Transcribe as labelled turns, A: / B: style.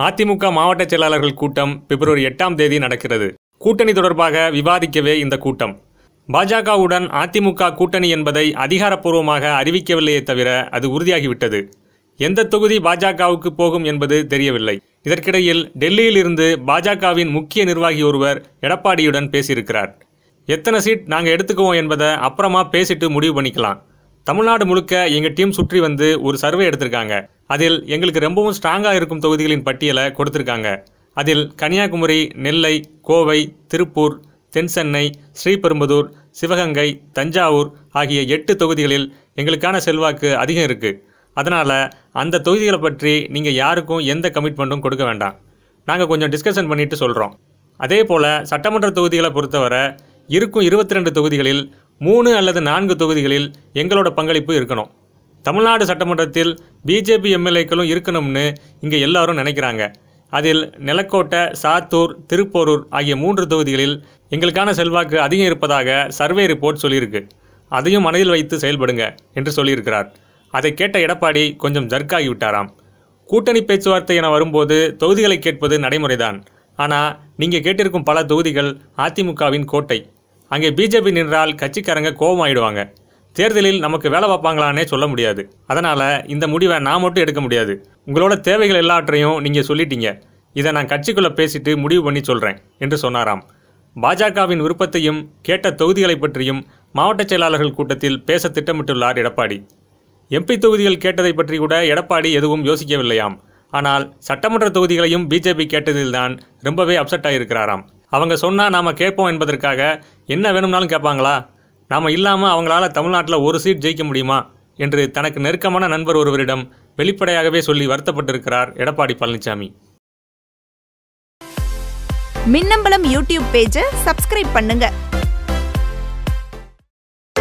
A: அதிமுக மாவட்ட செயலாளர்கள் கூட்டம் பிப்ரவரி 8ஆம் தேதி நடக்கிறது. கூட்டணி தொடர்பாக விவாதிக்கவே இந்த கூட்டம். பாஜகவுடன் அதிமுக கூட்டணி என்பதை அதிகாரப்பூர்வமாக அறிவிக்கவில்லையே தவிர அது உறுதியாகிவிட்டது. எந்த தொகுதி பாஜகவுக்கு போகும் என்பது தெரியவில்லை. இதற்கிடையில் டெல்லியில் இருந்து பாஜகவின் முக்கிய நிர்வாகி ஒருவர் எடப்பாடியுடன் பேசியிருக்கிறார். எத்தனை சீட் நாங்கள் எடுத்துக்குவோம் என்பதை அப்புறமா பேசிட்டு முடிவு பண்ணிக்கலாம். தமிழ்நாடு முழுக்க எங்கள் டீம் சுற்றி வந்து ஒரு சர்வே எடுத்திருக்காங்க. அதில் எங்களுக்கு ரொம்பவும் ஸ்ட்ராங்காக இருக்கும் தொகுதிகளின் பட்டியலை கொடுத்துருக்காங்க. அதில் கன்னியாகுமரி, நெல்லை, கோவை, திருப்பூர், தென் சென்னை, ஸ்ரீபெரும்புதூர், சிவகங்கை, தஞ்சாவூர் ஆகிய 8 தொகுதிகளில் எங்களுக்கான செல்வாக்கு அதிகம் இருக்குது. அதனால் அந்த தொகுதிகளை பற்றி நீங்கள் யாருக்கும் எந்த கமிட்மெண்ட்டும் கொடுக்க வேண்டாம். நாங்கள் கொஞ்சம் டிஸ்கஷன் பண்ணிட்டு சொல்கிறோம். அதே போல் சட்டமன்ற தொகுதிகளை பொறுத்தவரை இருக்கும் 22 தொகுதிகளில் 3 அல்லது 4 தொகுதிகளில் எங்களோட பங்களிப்பு இருக்கணும். தமிழ்நாடு சட்டமன்றத்தில் பிஜேபி எம்எல்ஏக்களும் இருக்கணும்னு இங்கே எல்லாரும் நினைக்கிறாங்க. அதில் நிலக்கோட்டை, சாத்தூர், திருப்போரூர் ஆகிய 3 தொகுதிகளில் எங்களுக்கான செல்வாக்கு அதிகம் இருப்பதாக சர்வே ரிப்போர்ட் சொல்லியிருக்கு. அதையும் மனதில் வைத்து செயல்படுங்க என்று சொல்லியிருக்கிறார். அதை கேட்ட எடப்பாடி கொஞ்சம் ஜர்க்காகி விட்டாராம். கூட்டணி பேச்சுவார்த்தை என வரும்போது தொகுதிகளை கேட்பது நடைமுறைதான். ஆனால் நீங்கள் கேட்டிருக்கும் பல தொகுதிகள் அதிமுகவின் கோட்டை. அங்கே பிஜேபி நின்றால் கட்சிக்காரங்க கோபமாயிடுவாங்க. தேர்தலில் நமக்கு வேலை பார்ப்பாங்களானே சொல்ல முடியாது. அதனால் இந்த முடிவை நான் மட்டும் எடுக்க முடியாது. உங்களோட தேவைகள் எல்லாவற்றையும் நீங்கள் சொல்லிட்டீங்க. இதை நான் கட்சிக்குள்ளே பேசிட்டு முடிவு பண்ணி சொல்கிறேன் என்று சொன்னாராம். பாஜகவின் விருப்பத்தையும் கேட்ட தொகுதிகளை பற்றியும் மாவட்ட செயலாளர்கள் கூட்டத்தில் பேச திட்டமிட்டுள்ளார் எடப்பாடி. எம்பி தொகுதிகள் கேட்டதை பற்றி கூட எடப்பாடி எதுவும் யோசிக்கவில்லையாம். ஆனால் சட்டமன்ற தொகுதிகளையும் பிஜேபி கேட்டதில்தான் ரொம்பவே அப்செட் ஆகியிருக்கிறாராம். அவங்க சொன்னால் நாம் கேட்போம் என்பதற்காக என்ன வேணும்னாலும் கேட்பாங்களா? நாம் இல்லாமல் அவங்களால தமிழ்நாட்டில் ஒரு சீட் ஜெயிக்க முடியுமா என்று தனக்கு நெருக்கமான நண்பர் ஒருவரிடம் வெளிப்படையாகவே சொல்லி வருத்தப்பட்டிருக்கிறார் எடப்பாடி பழனிசாமி.
B: மின்னம்பலம் யூடியூப் பேஜை சப்ஸ்கிரைப் பண்ணுங்க.